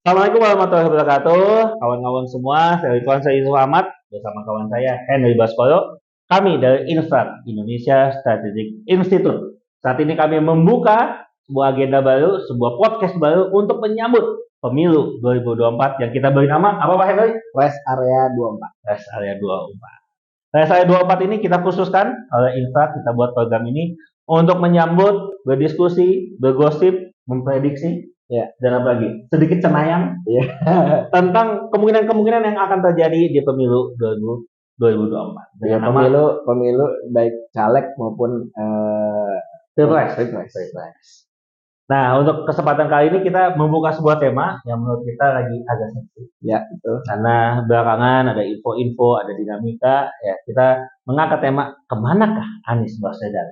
Assalamualaikum warahmatullahi wabarakatuh, kawan-kawan semua. Saya Ridwan Yusuf Ahmad bersama kawan saya Henry Baskoro. Kami dari Instrat Indonesia Strategic Institute. Saat ini kami membuka sebuah agenda baru, sebuah podcast baru untuk menyambut pemilu 2024 yang kita beri nama apa Pak Henry? Rest Area 24. Rest Area 24. Rest Area 24 ini kita khususkan oleh Instrat, kita buat program ini untuk menyambut, berdiskusi, bergosip, memprediksi dan apa lagi? Sedikit cenayang tentang kemungkinan-kemungkinan yang akan terjadi di pemilu 2024. Dengan pemilu baik caleg maupun pilpres. Nah, untuk kesempatan kali ini kita membuka sebuah tema yang menurut kita lagi agak sensitif. Ya, betul. Karena belakangan ada info-info, ada dinamika, ya kita mengangkat tema kemanakah Anies Baswedan?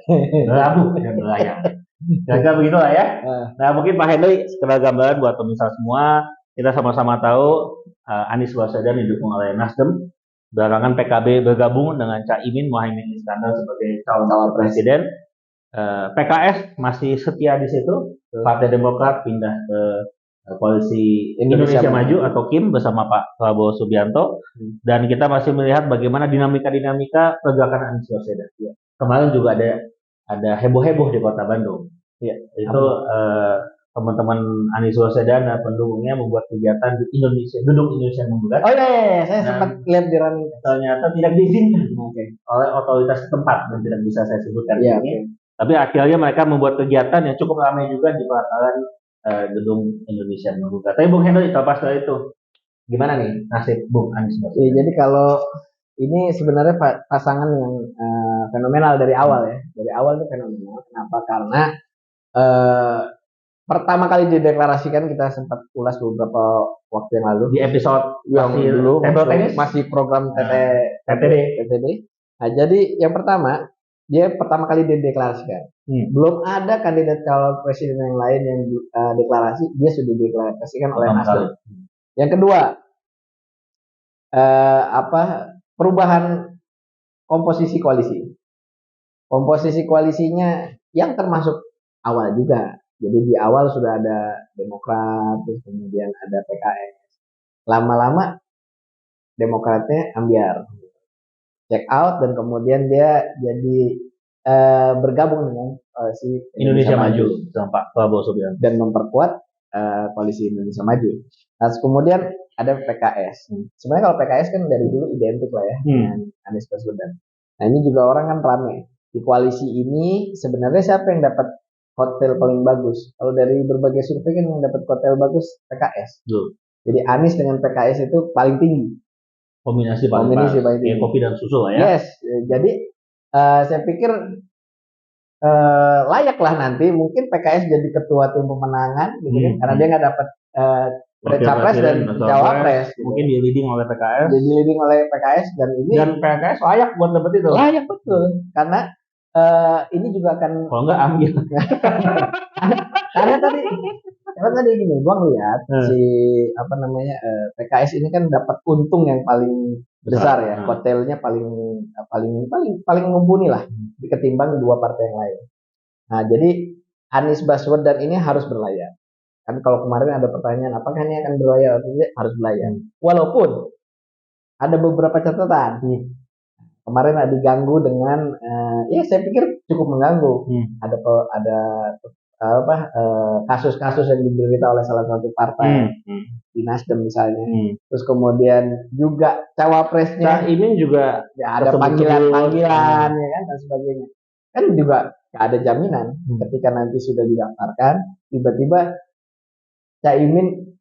Berlabuh dan berlayar. Kira-kira begitu lah ya. Nah, mungkin Pak Henry sekedar gambaran buat pemirsa semua. Kita sama-sama tahu Anies Baswedan didukung oleh Nasdem. Belakangan PKB bergabung dengan Caimin Mohaimin Iskandar sebagai calon presiden. PKS masih setia di situ. Partai Demokrat pindah ke koalisi Indonesia Maju atau KIM bersama Pak Prabowo Subianto. Dan kita masih melihat bagaimana dinamika pergerakan Anies Baswedan. Kemarin juga ada heboh-heboh di Kota Bandung. Ya, itu teman-teman Anies Baswedan dan pendukungnya membuat kegiatan di gedung Indonesia Menggugat. Oh iya, saya sempat lihat di running. Ternyata tidak diizinkan oleh otoritas tempat yang tidak bisa saya sebutkan ini. Okay. Tapi akhirnya mereka membuat kegiatan yang cukup ramai juga di pelataran gedung Indonesia Menggugat. Tapi Bung Henry, terlepas dari itu, gimana nih nasib Bung Anies Baswedan? Ya, jadi kalau ini sebenarnya pasangan yang fenomenal dari awal ya. Dari awal itu fenomenal. Kenapa? Karena pertama kali dideklarasikan kita sempat ulas beberapa waktu yang lalu di episode yang dulu masih program TTD. Nah, jadi yang pertama dia pertama kali dideklarasikan. Belum ada kandidat calon presiden yang lain yang deklarasi, dia sudah dideklarasikan oleh Nasdem. Yang kedua, perubahan komposisi koalisi. Komposisi koalisinya yang termasuk awal juga. Jadi di awal sudah ada Demokrat, terus kemudian ada PKS. Lama-lama Demokratnya ambiar, check out, dan kemudian dia jadi bergabung dengan koalisi Indonesia Maju sama Pak Prabowo Subianto dan memperkuat koalisi Indonesia Maju. Nah, kemudian ada PKS. Sebenarnya kalau PKS kan dari dulu identik lah ya dengan Anies Baswedan. Nah, ini juga orang kan rame. Di koalisi ini sebenarnya siapa yang dapat hotel paling bagus? Kalau dari berbagai survei kan yang dapat hotel bagus PKS. Jadi Anies dengan PKS itu paling tinggi. Kombinasi paling tinggi. Kopi dan susu lah ya. Yes. Jadi saya pikir layaklah nanti mungkin PKS jadi ketua tim pemenangan gitu kan, karena dia nggak dapat capres dan cawapres. Mungkin di leading oleh PKS. Dan ini. Dan PKS layak buat dapat itu. Layak betul. Karena ini juga akan. Kalau nggak ambil. karena tadi gini, gua ngeliat PKS ini kan dapat untung yang paling besar ya. Hotelnya paling mumpuni lah ketimbang dua partai yang lain. Nah, jadi Anies Baswedan ini harus berlayar. Kan kalau kemarin ada pertanyaan apakah ini akan berlayar atau tidak, harus berlayar. Walaupun ada beberapa catatan. Kemarin ada diganggu dengan saya pikir cukup mengganggu. Ada kasus-kasus yang diderita oleh salah satu partai di Nasdem misalnya. Terus kemudian juga cawapresnya ini juga ada panggilan ya kan dan sebagainya. Kan juga gak ada jaminan ketika nanti sudah didaftarkan tiba-tiba Caimin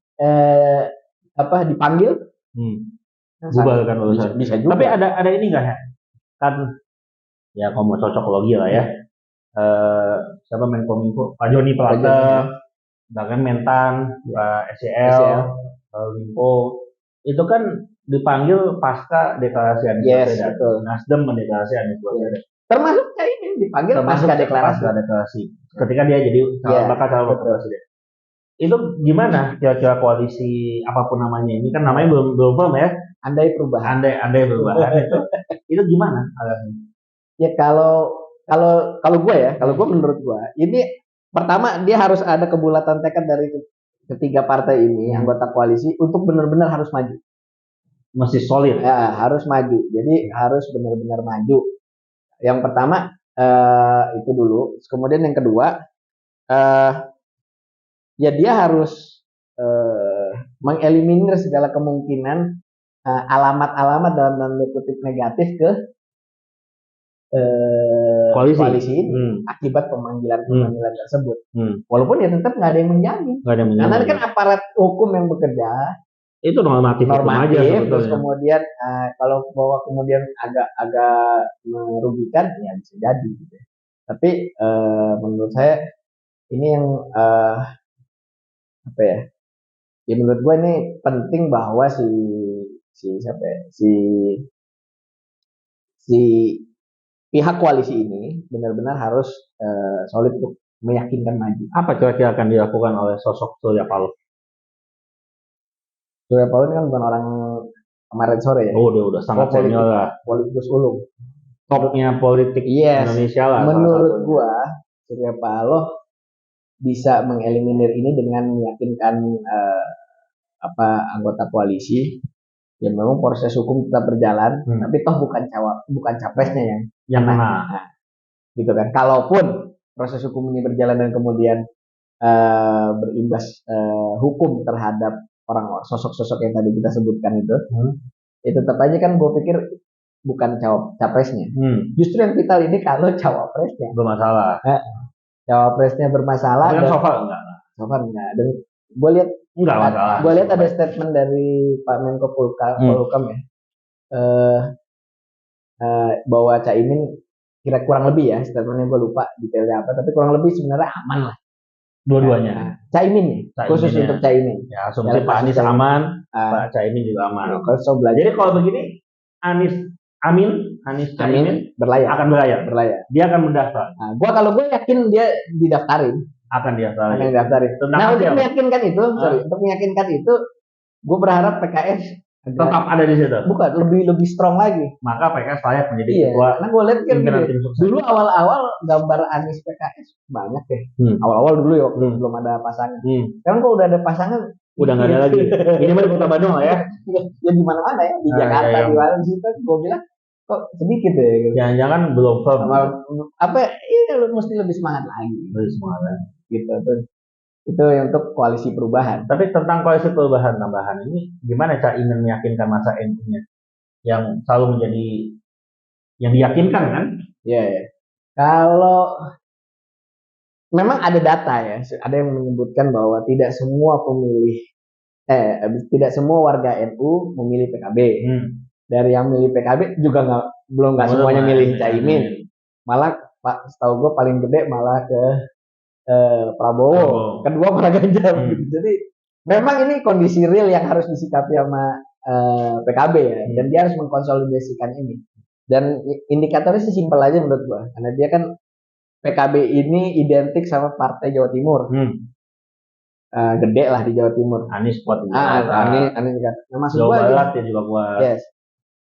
dipanggil bubarkan urusan. Bisa juga. Tapi ada ini nggak ya? Kan ya kalau mau cocokologi lah ya. Siapa Menkominfo? Pak Joni Plate, bahkan Mentan, Pak SCL, Limpo, itu kan dipanggil pasca deklarasi Anies Baswedan. Nasdem mendeklarasi Anies Baswedan. Termasuk Caimin dipanggil pasca deklarasi. Ketika dia jadi bakal presiden. Itu gimana kira-kira koalisi apapun namanya ini kan namanya belum firm ya. Andai perubahan itu gimana? Ya kalau gue menurut gue ini pertama dia harus ada kebulatan tekad dari ketiga partai ini anggota koalisi untuk benar-benar harus maju. Masih solid. Ya, harus maju. Jadi harus benar-benar maju. Yang pertama itu dulu. Kemudian yang kedua, ya dia harus mengeliminir segala kemungkinan alamat-alamat dalam tanda kutip negatif ke koalisi ini akibat pemanggilan tersebut. Walaupun ya tetap nggak ada yang menjamin. Karena kan aparat hukum yang bekerja itu normatif aja terus kemudian kalau bahwa kemudian agak merugikan ya bisa jadi gitu. Tapi menurut saya ini yang apa ya? Ya menurut gue ini penting bahwa si pihak koalisi ini benar-benar harus solid untuk meyakinkan maju. Apa kira-kira akan dilakukan oleh sosok Surya Paloh? Surya Paloh ini kan bukan orang kemarin sore ya. Oh, dia udah sangat senior lah. Politikus ulung. Topnya politik Indonesia lah. Menurut gua Surya Paloh bisa mengeliminir ini dengan meyakinkan anggota koalisi. Ya memang proses hukum tetap berjalan, tapi toh bukan capresnya yang menang. Nah, gitu kan. Kalaupun proses hukum ini berjalan dan kemudian berimbas hukum terhadap orang sosok-sosok yang tadi kita sebutkan itu tetap aja kan gue pikir bukan capresnya. Justru yang vital ini kalau cawapresnya bermasalah. Cawapresnya bermasalah. Tapi kan so far enggak. Dan gue lihat enggak masalah. Gue lihat ada statement dari Pak Menko Polhukam ya. Bahwa Caimin kira kurang lebih ya statementnya, gue lupa detailnya apa, tapi kurang lebih sebenarnya aman lah. Dua-duanya. Caimin khusus untuk Caimin. Ya, asumsi Pak Anies aman, Pak Caimin juga aman. Jadi kalau begini, Anies Caimin akan berlayar. Dia akan mendaftar. Kalau gue yakin dia didaftarin. Akan didaftarin. Nah, untuk meyakinkan itu, gue berharap PKS tetap ada di situ. Bukan, lebih strong lagi. Maka PKS layak menjadi ketua. Nah, gue lihat kan dulu awal-awal gambar Anies PKS banyak ya. Awal-awal dulu ya, belum ada pasangan. Sekarang kok udah ada pasangan, udah nggak ada lagi. Ini mah di Kota Bandung lah ya. Ya di mana-mana ya, di Jakarta, di mana di situ. Gue bilang kok sedikit ya. Jangan-jangan belum firm. Mesti lebih semangat lagi. Gitu tuh. Itu untuk koalisi perubahan. Tapi tentang koalisi perubahan tambahan ini, gimana Caimin meyakinkan masa NU-nya yang selalu menjadi yang diyakinkan kan? Iya. Kalau memang ada data ya, ada yang menyebutkan bahwa tidak semua warga NU memilih PKB. Dari yang milih PKB juga belum semuanya milih Caimin. Malah Pak, setahu gue paling gede malah ke Prabowo, kedua malah Ganjar. Jadi memang ini kondisi real yang harus disikapi sama PKB ya, dan dia harus mengkonsolidasikan ini. Dan indikatornya sih simpel aja menurut gua, karena dia kan PKB ini identik sama Partai Jawa Timur, gede lah di Jawa Timur. Anies kuat. Anies kan. Nah, maksud Jawa gua Barat dia juga kuat. Yes.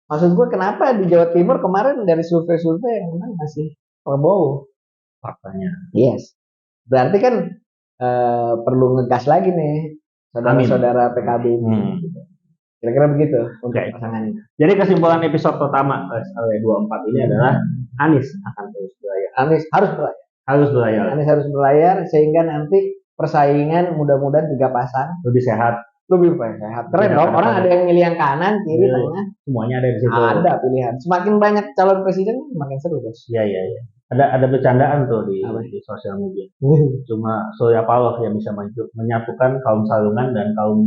Maksud gua kenapa di Jawa Timur kemarin dari survei-survei yang menang masih Prabowo. Faktanya. Yes. Berarti kan perlu ngegas lagi nih saudara-saudara PKB ini. Kira-kira begitu untuk pasangan ini. Jadi kesimpulan episode pertama RSAW 24 ini adalah Anies akan terus berlayar. Anies harus berlayar sehingga nanti persaingan mudah-mudahan 3 pasang lebih sehat. Keren dong. Orang ada yang milih yang kanan, kiri, tengah. Semuanya ada di situ. Ada pilihan. Semakin banyak calon presiden makin seru, Bos. Iya. Ada bercandaan tuh di sosial media. Cuma Surya Paloh yang bisa menyatukan kaum Salungan dan kaum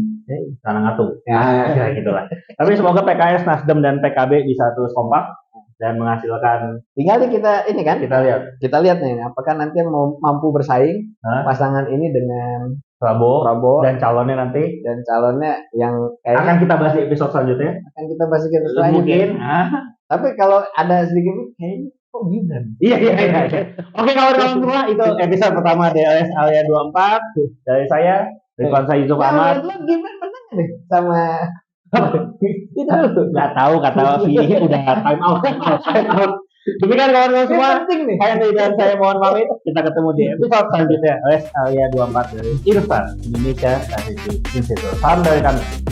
Karangatung. Ya, gitulah. Tapi semoga PKS, Nasdem dan PKB bisa terus kompak dan menghasilkan. Tinggal kita ini kan. Kita lihat nih, apakah nanti mau mampu bersaing pasangan ini dengan Prabowo dan calonnya nanti. Dan calonnya yang akan kita bahas di episode selanjutnya. Mungkin. Tapi kalau ada sedikit kayaknya Gibran. Iya. Oke kawan-kawan semua, itu episode pertama DLS Alia 24 dari saya, Ridwan Yusuf Ahmad. Gibran pernah deh sama itu nggak tahu kata udah time out. Demikian kawan-kawan semua. Penting nih. Saya Andri dan saya mohon pamit. Kita ketemu di episode selanjutnya. Wes Alia 24 dari Irfan Indonesia Strategic Institute. Salam dari kami.